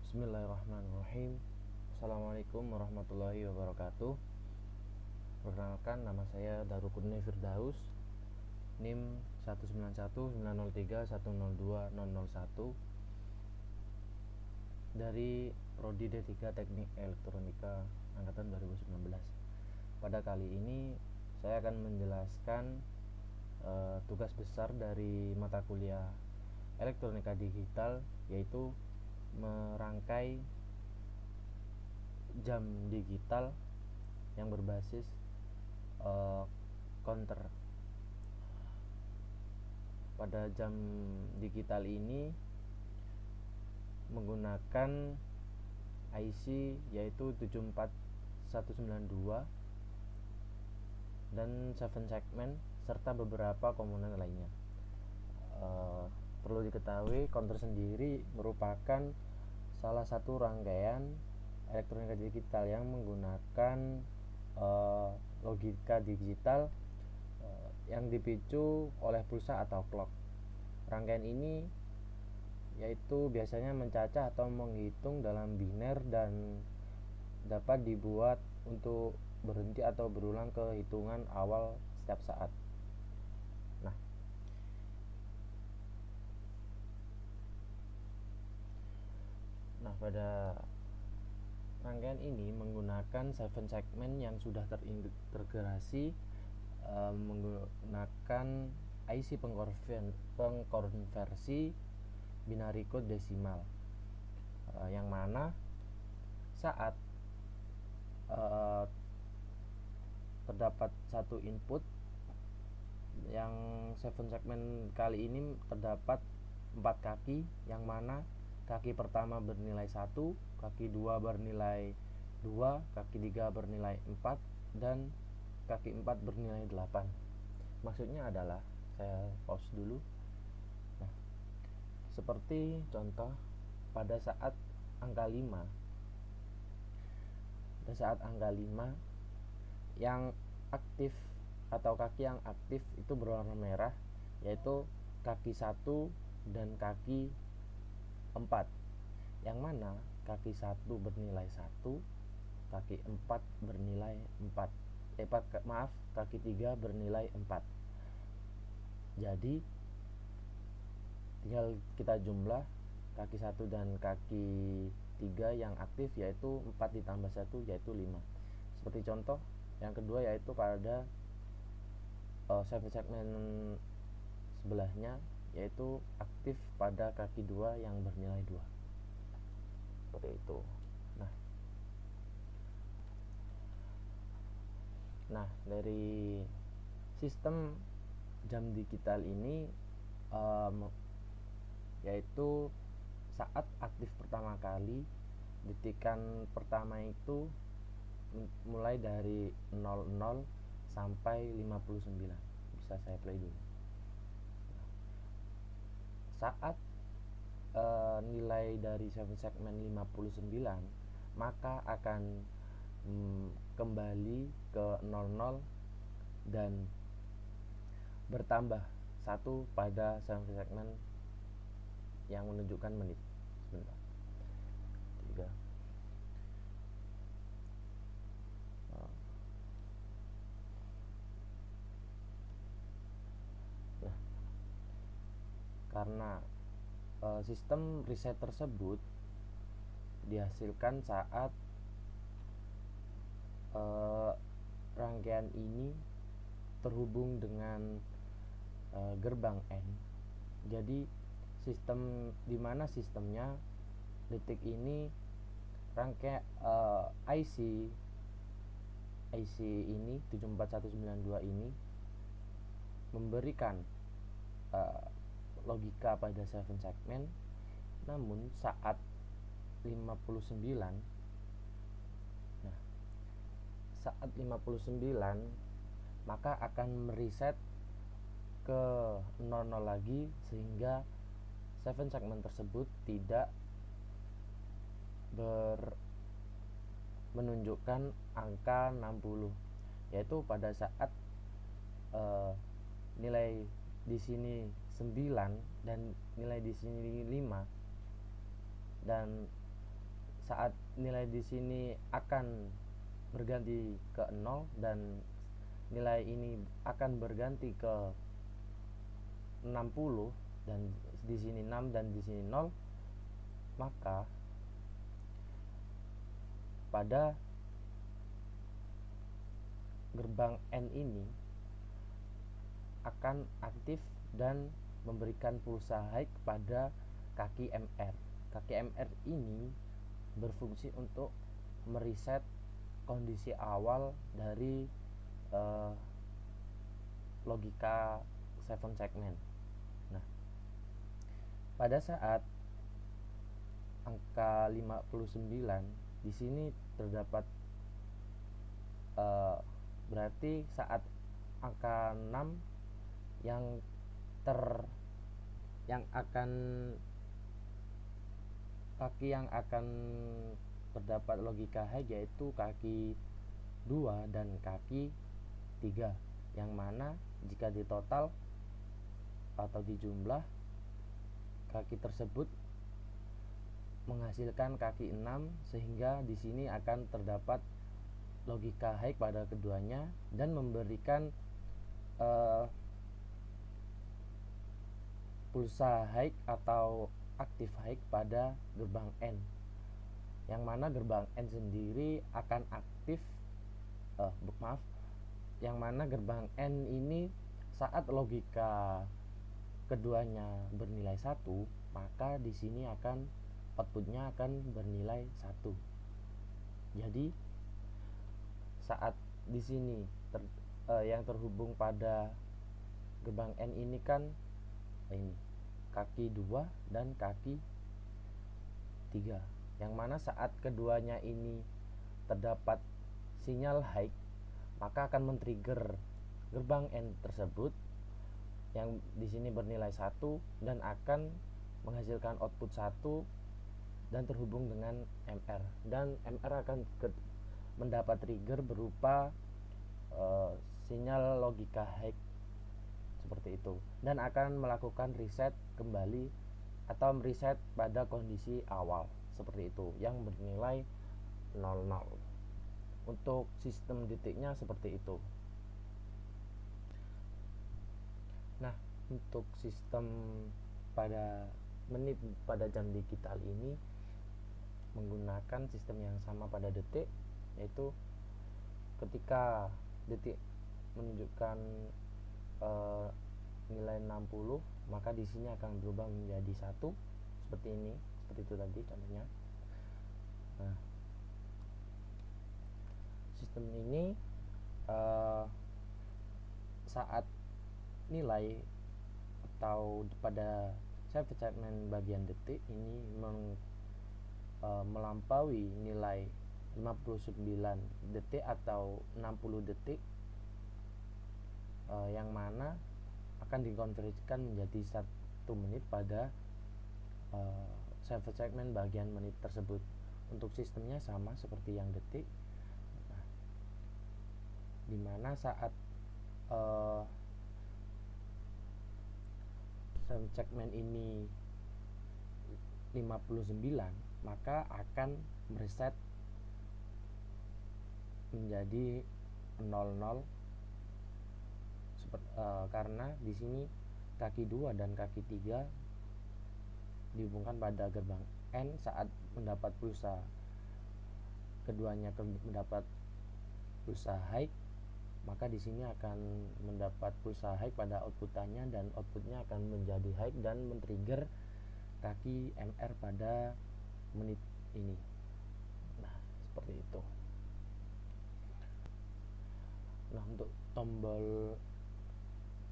Bismillahirrahmanirrahim. Assalamualaikum warahmatullahi wabarakatuh. Perkenalkan, nama saya Darukuddin Firdaus, NIM 19190310201 dari Prodi D3 Teknik Elektronika angkatan 2019. Pada kali ini saya akan menjelaskan tugas besar dari mata kuliah Elektronika Digital, yaitu merangkai jam digital yang berbasis counter. Pada jam digital ini menggunakan IC yaitu 74192 dan 7 segment serta beberapa komponen lainnya. Perlu diketahui, counter sendiri merupakan salah satu rangkaian elektronika digital yang menggunakan logika digital yang dipicu oleh pulsa atau clock. Rangkaian ini yaitu biasanya mencacah atau menghitung dalam biner dan dapat dibuat untuk berhenti atau berulang ke hitungan awal setiap saat. Nah, pada rangkaian ini menggunakan 7 segmen yang sudah terintegrasi menggunakan IC pengkonversi binary code desimal, yang mana saat terdapat satu input, yang 7 segmen kali ini terdapat 4 kaki, yang mana kaki pertama bernilai 1, kaki 2 bernilai 2, kaki 3 bernilai 4, dan kaki 4 bernilai 8. Maksudnya adalah, saya pause dulu. Nah, seperti contoh pada saat angka 5. Pada saat angka 5 yang aktif atau kaki yang aktif itu berwarna merah, yaitu kaki 1 dan kaki 4, yang mana kaki 1 bernilai 1, kaki 4 bernilai 4. Kaki 3 bernilai 4. Jadi tinggal kita jumlah kaki 1 dan kaki 3 yang aktif, yaitu 4 ditambah 1 yaitu 5. Seperti contoh yang kedua, yaitu pada 7 segmen sebelahnya, yaitu aktif pada kaki 2 yang bernilai 2. Seperti itu. Nah, dari sistem jam digital ini yaitu saat aktif pertama kali, detikan pertama itu mulai dari 00 sampai 59. Bisa saya play dulu. Saat nilai dari 7 segmen 59, maka akan kembali ke 00 dan bertambah 1 pada 7 segmen yang menunjukkan menit. Sebentar. 3. Nah, karena sistem reset tersebut dihasilkan saat rangkaian ini terhubung dengan gerbang N. Jadi sistem dimana sistemnya detik ini rangkaian IC ini 74192 ini memberikan logika pada 7 segmen, namun saat 59, saat 59 maka akan mereset ke 00 lagi, sehingga 7 segmen tersebut tidak menunjukkan angka 60, yaitu pada saat nilai di sini 9 dan nilai di sini 5 dan saat nilai di sini akan berganti ke 0 dan nilai ini akan berganti ke 60 dan di sini 6 dan di sini 0, maka pada gerbang N ini akan aktif dan memberikan pulsa high pada kaki MR. Kaki MR ini berfungsi untuk mereset kondisi awal dari logika 7 segment. Nah, pada saat angka 59 di sini terdapat berarti saat angka 6 yang akan kaki yang akan terdapat logika high yaitu kaki 2 dan kaki 3, yang mana jika ditotal atau dijumlah kaki tersebut menghasilkan kaki 6, sehingga di sini akan terdapat logika high pada keduanya dan memberikan pulsa high atau aktif high pada gerbang N, yang mana gerbang N sendiri akan aktif yang mana gerbang N ini saat logika keduanya bernilai 1, maka di sini akan outputnya akan bernilai 1. Jadi saat di sini yang terhubung pada gerbang N ini kan ini kaki 2 dan kaki 3, yang mana saat keduanya ini terdapat sinyal high, maka akan men-trigger gerbang N tersebut yang di sini bernilai 1 dan akan menghasilkan output 1 dan terhubung dengan MR, dan MR akan mendapat trigger berupa sinyal logika high seperti itu, dan akan melakukan reset kembali atau mereset pada kondisi awal seperti itu yang bernilai 00. Untuk sistem detiknya seperti itu. Nah, untuk sistem pada menit pada jam digital ini menggunakan sistem yang sama pada detik, yaitu ketika detik menunjukkan nilai 60, maka di sini akan berubah menjadi 1 seperti ini, seperti itu tadi contohnya. Nah, sistem ini saat nilai atau pada segmen bagian detik ini melampaui nilai 59 detik atau 60 detik, yang mana akan dikonversikan menjadi 1 menit pada segmen bagian menit tersebut. Untuk sistemnya sama seperti yang detik. Nah, dimana saat segmen ini 59, maka akan mereset menjadi 00 karena di sini kaki 2 dan kaki 3 dihubungkan pada gerbang N saat mendapat pulsa keduanya mendapat pulsa high, maka di sini akan mendapat pulsa high pada outputannya dan outputnya akan menjadi high dan men-trigger kaki MR pada menit ini. Nah, seperti itu. Nah, untuk tombol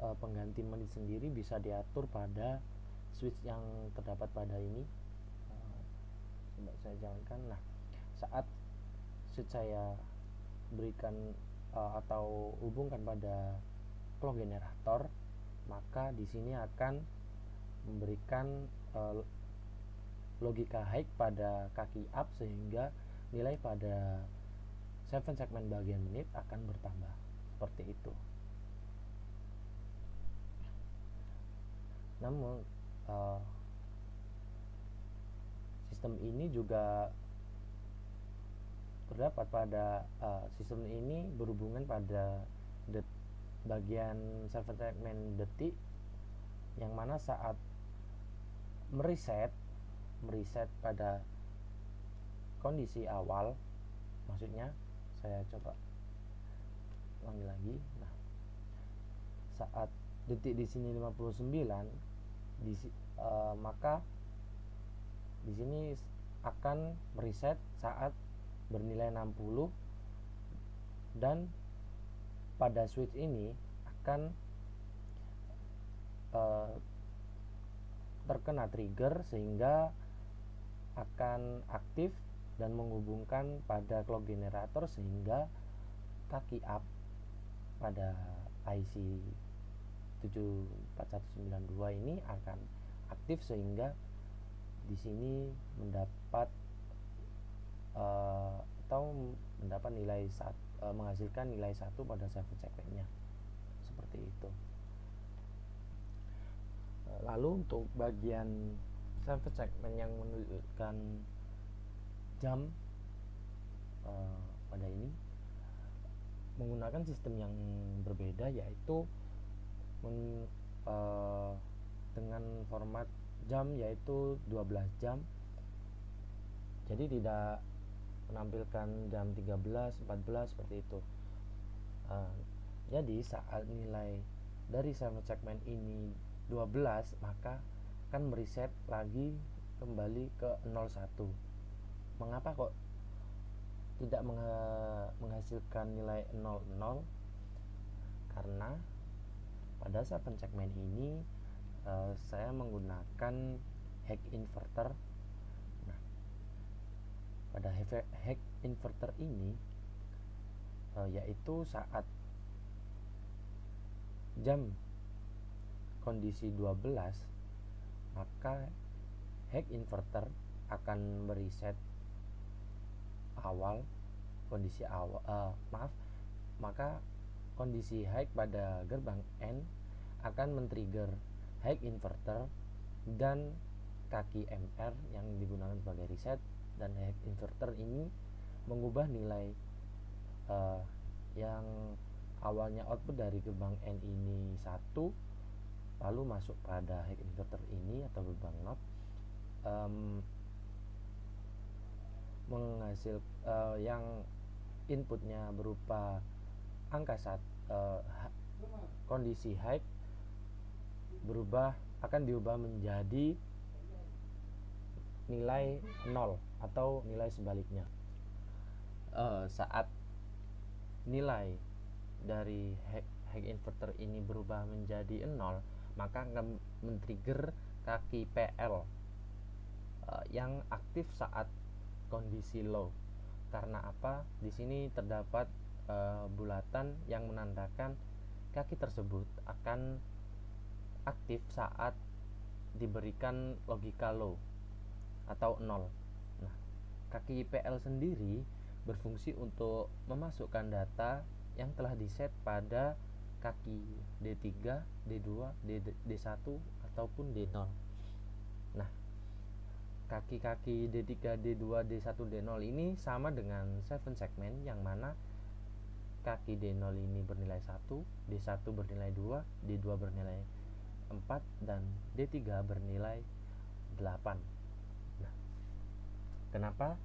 pengganti menit sendiri bisa diatur pada switch yang terdapat pada ini. Coba saya jalankan. Nah, saat switch saya berikan atau hubungkan pada clock generator, maka di sini akan memberikan logika high pada kaki up, sehingga nilai pada 7 segmen bagian menit akan bertambah seperti itu. Namun sistem ini juga terdapat pada sistem ini berhubungan pada bagian server segmen detik, yang mana saat meriset pada kondisi awal, maksudnya saya coba ulangi lagi. Nah, saat detik di sini 59, maka di sini akan mereset saat bernilai 60, dan pada switch ini akan terkena trigger sehingga akan aktif dan menghubungkan pada clock generator, sehingga kaki up pada IC 74192 ini akan aktif, sehingga di sini mendapat menghasilkan nilai 1 pada server segmennya, seperti itu. Lalu untuk bagian server segmen yang menunjukkan jam pada ini menggunakan sistem yang berbeda, yaitu dengan format jam, yaitu 12 jam. Jadi tidak menampilkan jam 13, 14 seperti itu. Jadi saat nilai dari server segmen ini 12, maka akan mereset lagi kembali ke 01. Mengapa kok tidak menghasilkan nilai 00? Karena pada server segmen ini saya menggunakan hack inverter. Nah, pada hack inverter ini yaitu saat jam kondisi 12, maka hack inverter akan mereset maka kondisi high pada gerbang N akan men-trigger high inverter dan kaki MR yang digunakan sebagai reset, dan high inverter ini mengubah nilai yang awalnya output dari gerbang N ini 1, lalu masuk pada high inverter ini atau gerbang NOT, menghasil yang inputnya berupa angka kondisi high akan diubah menjadi nilai 0 atau nilai sebaliknya. Saat nilai dari hack inverter ini berubah menjadi 0, maka akan men-trigger kaki PL yang aktif saat kondisi low. Karena apa? Di sini terdapat bulatan yang menandakan kaki tersebut akan aktif saat diberikan logika low atau 0. Nah, kaki PL sendiri berfungsi untuk memasukkan data yang telah diset pada kaki D3, D2, D1 ataupun D0. Nah, kaki-kaki D3, D2, D1, D0 ini sama dengan 7 segmen, yang mana kaki D0 ini bernilai 1, D1 bernilai 2, D2 bernilai 4, dan D3 bernilai 8. Nah, kenapa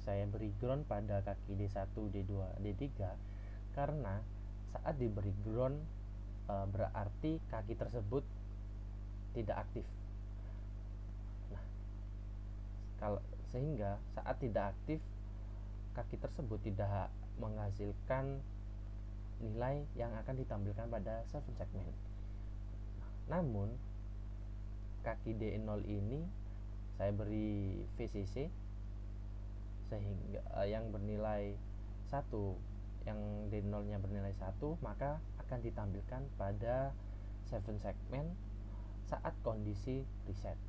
saya beri ground pada kaki D1, D2, D3? Karena saat diberi ground berarti kaki tersebut tidak aktif. Sehingga saat tidak aktif, kaki tersebut tidak menghasilkan nilai yang akan ditampilkan pada 7 segmen. Namun kaki D0 ini saya beri VCC sehingga yang bernilai 1, yang D0 nya bernilai 1, maka akan ditampilkan pada 7 segmen saat kondisi reset.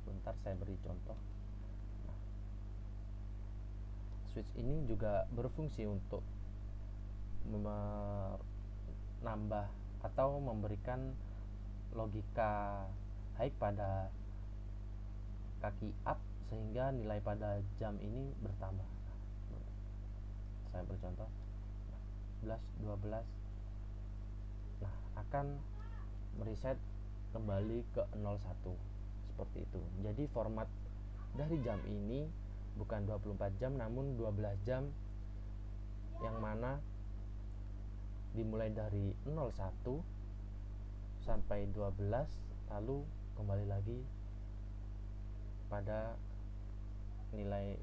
Sebentar saya beri contoh. Nah, switch ini juga berfungsi untuk menambah atau memberikan logika high pada kaki up, sehingga nilai pada jam ini bertambah. Saya bercontoh 11, 12. Nah, akan mereset kembali ke 01 seperti itu. Jadi format dari jam ini bukan 24 jam namun 12 jam, yang mana dimulai dari 01 sampai 12 lalu kembali lagi pada nilai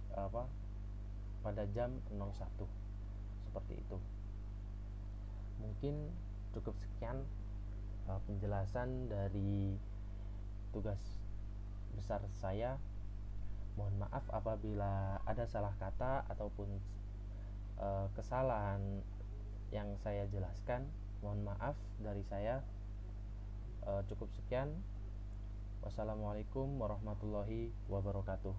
pada jam 01 seperti itu. Mungkin cukup sekian penjelasan dari tugas besar saya. Mohon maaf apabila ada salah kata ataupun kesalahan yang saya jelaskan. Mohon maaf dari saya. Cukup sekian. Wassalamualaikum warahmatullahi wabarakatuh.